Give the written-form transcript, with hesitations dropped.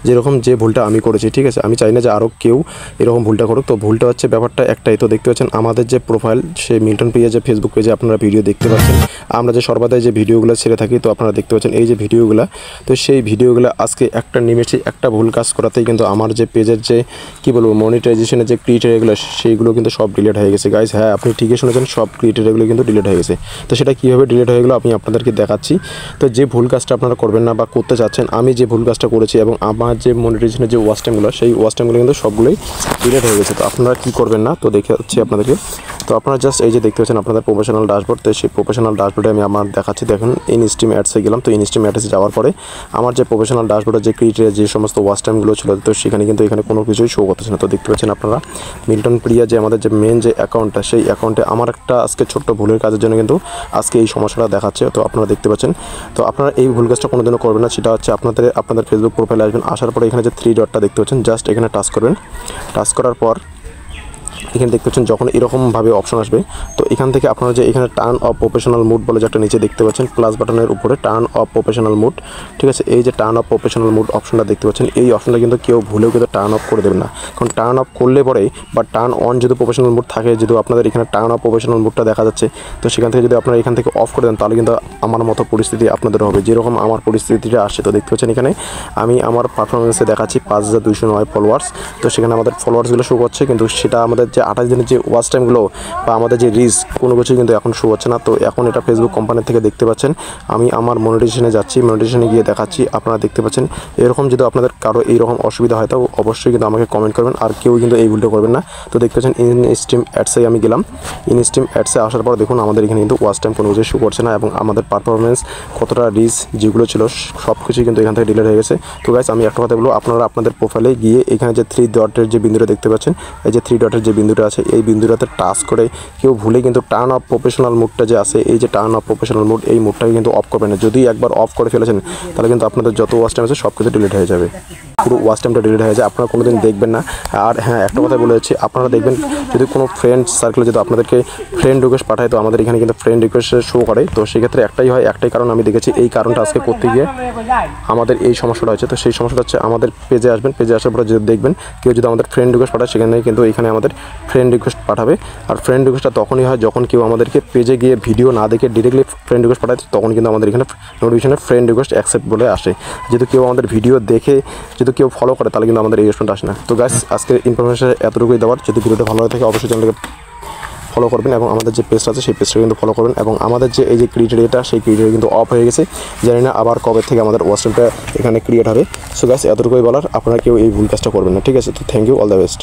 যেরকম যে ভুলটা আমি করেছি, ঠিক আছে। আমি চাই না যে আরও কেউ এরকম ভুলটা করুক। তো ভুলটা হচ্ছে ব্যাপারটা একটাই। তো দেখতে পাচ্ছেন আমাদের যে প্রোফাইল, সে মিল্টন প্রিয়া যে ফেসবুক পেজে আপনারা ভিডিও দেখতে পাচ্ছেন, আমরা যে সর্বদাই যে ভিডিওগুলো ছেড়ে থাকি, তো আপনারা দেখতে পাচ্ছেন এই যে ভিডিওগুলো, তো সেই ভিডিওগুলো আজকে একটা নিমেষে একটা ভুল কাজ করাতেই কিন্তু আমার যে পেজের যে কী বলবো মনিটাইজেশনের যে ক্রিটেরিয়াগুলো সেইগুলো কিন্তু সব ডিলিট হয়ে গেছে গাইস। হ্যাঁ, আপনি ঠিকই শুনেছেন, সব ক্রিটেরিয়াগুলো কিন্তু ডিলিট হয়ে গেছে। তো সেটা কীভাবে ডিলিট হয়ে গেলো আমি আপনাদেরকে দেখাচ্ছি। তো যে ভুল কাজটা আপনারা করবেন না বা করতে চাচ্ছেন, আমি যে ভুল কাজটা করেছি এবং আমার যে মনিটাইজেশনের যে ওয়াচ টাইমগুলো, সেই ওয়াচ টাইমগুলো কিন্তু সবগুলোই ডিলিট হয়ে গেছে। তো আপনারা কী করবেন না, তো দেখাচ্ছি আপনাদেরকে। তো আপনারা জাস্ট এই যে দেখতে পাচ্ছেন আপনাদের প্রফেশনাল ড্যাশবোর্ড, তো সেই প্রফেশনাল ড্যাশবোর্ডে আমি আমার দেখাচ্ছি। দেখুন ইনস্ট্রিম অ্যাডসে গেলাম। তো ইনস্ট্রিম অ্যাডসে যাওয়ার পরে আমার যে প্রফেশনাল ড্যাশবোর্ডের যে ক্রিটেরিয়া যে সমস্ত ওয়াচ টাইমগুলো ছিল, তো সেখানে কিন্তু এখানে কোনো কিছুই শো করতেছে না। তো দেখতে পাচ্ছেন আপনারা মিল্টন প্রিয়া যে আমাদের যে মেন যে অ্যাকাউন্টটা, সেই অ্যাকাউন্টে আমার একটা আজকে ছোট্ট ভুলের কাজের জন্য কিন্তু আজকে এই সমস্যাটা দেখাচ্ছে। তো আপনারা দেখতে পাচ্ছেন। তো আপনারা এই ভুল কাজটা কোনোদিনও করবেন না। সেটা হচ্ছে আপনাদের ফেসবুক প্রোফাইলে আসবেন, আসার পরে এখানে যে 3 ডটটা দেখতে পাচ্ছেন, জাস্ট এখানে টাচ করবেন। টাচ করার পর এখানে দেখতে পাচ্ছেন যখন এরকমভাবে অপশন আসবে, তো এখান থেকে আপনারা যে এখানে টার্ন অফ প্রফেশনাল মুড বলে যে একটা নিচে দেখতে পাচ্ছেন প্লাস বাটনের উপরে টার্ন অফ প্রফেশনাল মুড, ঠিক আছে। এই যে টার্ন অফ প্রফেশনাল মুড অপশনটা দেখতে পাচ্ছেন, এই অপশনটা কিন্তু কেউ ভুলেও কিন্তু টার্ন অফ করে দেবেন না। কারণ টার্ন অফ করলে পরে বা টার্ন অন যদি প্রফেশনাল মুড থাকে, যদি আপনাদের এখানে টার্ন অফ প্রফেশনাল মুডটা দেখা যাচ্ছে, তো সেখান থেকে যদি আপনারা এখান থেকে অফ করে দেন, তাহলে কিন্তু আমার মতো পরিস্থিতি আপনাদের হবে, যেরকম আমার পরিস্থিতিটা আসছে। তো দেখতে পাচ্ছেন এখানে আমি আমার পারফরমেন্সে দেখাচ্ছি 5209 ফলোয়ার্স। তো সেখানে আমাদের ফলোয়ার্সগুলো শো করছে, কিন্তু সেটা আমাদের যে 28 দিনের যে ওয়াচ টাইমগুলো বা আমাদের যে রিচ, কোনো কিছুই কিন্তু এখন শো হচ্ছে না। তো এখন এটা ফেসবুক কোম্পানি থেকে দেখতে পাচ্ছেন। আমি আমার মনিটাইজেশনে যাচ্ছি, মনিটাইজেশনে গিয়ে দেখাচ্ছি। আপনারা দেখতে পাচ্ছেন এরকম যদি আপনাদের কারো এইরকম অসুবিধা হয়, তো অবশ্যই কিন্তু আমাকে কমেন্ট করবেন, আর কেউ কিন্তু এই ভুলটা করবেন না। তো দেখতে পাচ্ছেন ইনস্ট্রিম অ্যাডসে আমি গেলাম। ইনস্ট্রিম অ্যাডসে আসার পর দেখুন আমাদের এখানে কিন্তু ওয়াচ টাইম কোনো কিছুই শো করছে না, এবং আমাদের পারফরমেন্স কতটা রিচ যেগুলো ছিল সব কিছুই কিন্তু এখান থেকে ডিলিট হয়ে গেছে। তো গাইস আমি একটা কথা বলবো, আপনারা আপনাদের প্রোফাইলে গিয়ে এখানে যে 3 ডটের যে বিন্দুটা দেখতে পাচ্ছেন, এই যে 3 ডটের যে বিন্দুটা আছে, এই বিন্দুটাতে টাচ করে কেউ ভুলে কিন্তু টার্ন অফ প্রফেশনাল মুডটা যে আছে, এই যে টার্ন অফ প্রফেশনাল মুড, এই মুডটাকে কিন্তু অফ করবেন না। যদি একবার অফ করে ফেলেছেন, তাহলে কিন্তু আপনাদের যত ওয়াচ টাইম আছে সব কিছু ডিলিট হয়ে যাবে, পুরো ওয়াচ টাইমটা ডিলিট হয়ে যায়। আপনারা কোনোদিন দেখবেন না। আর হ্যাঁ, একটা কথা বলে যাচ্ছি, আপনারা দেখবেন যদি কোনো ফ্রেন্ড সার্কেলে যদি আপনাদেরকে ফ্রেন্ড রিকোয়েস্ট পাঠায়, তো আমাদের এখানে কিন্তু ফ্রেন্ড রিকোয়েস্ট শো করে। তো সেক্ষেত্রে একটাই কারণ আমি দেখেছি, এই কারণটা আজকে করতে গিয়ে আমাদের এই সমস্যাটা হয়েছে। তো সেই সমস্যাটা হচ্ছে আমাদের পেজে আসবেন, পেজে আসার পরে যদি দেখবেন কেউ যদি আমাদের ফ্রেন্ড রিকোয়েস্ট পাঠায়, সেখানে কিন্তু এখানে আমাদের ফ্রেন্ড রিকোয়েস্ট পাঠাবে। আর ফ্রেন্ড রিকোয়েস্টটা তখনই হয় যখন কেউ আমাদেরকে পেজে গিয়ে ভিডিও না দেখে ডিরেক্টলি ফ্রেন্ড রিকোয়েস্ট পাঠায়, তখন কিন্তু আমাদের এখানে নোটিফিকেশনে ফ্রেন্ড রিকোয়েস্ট অ্যাকসেপ্ট বলে আসে। যদি কেউ আমাদের ভিডিও দেখে যদি কেউ ফলো করে, তাহলে কিন্তু আমাদের এই রেসপন্স আসে না। তো গাইস আজকে ইনফরমেশন এতটুকুই দেওয়ার। যদি ভিডিওটা ভালো হয়ে থাকে অবশ্যই চ্যানেলকে ফলো করবেন, এবং আমাদের যে পেজটা আছে সেই পেজটা কিন্তু ফলো করবেন। এবং আমাদের যে এই যে ক্রিয়েটারটা, সেই ক্রিয়েটার কিন্তু অফ হয়ে গেছে, জানি না আবার কবে থেকে আমাদের ওয়াচ টাইমটা এখানে ক্রিয়েট হবে। সো গাইস এতটুকুই বলার, আপনারা কেউ এই ভুল কাজটা করবেন না, ঠিক আছে। তো thank you, all the best.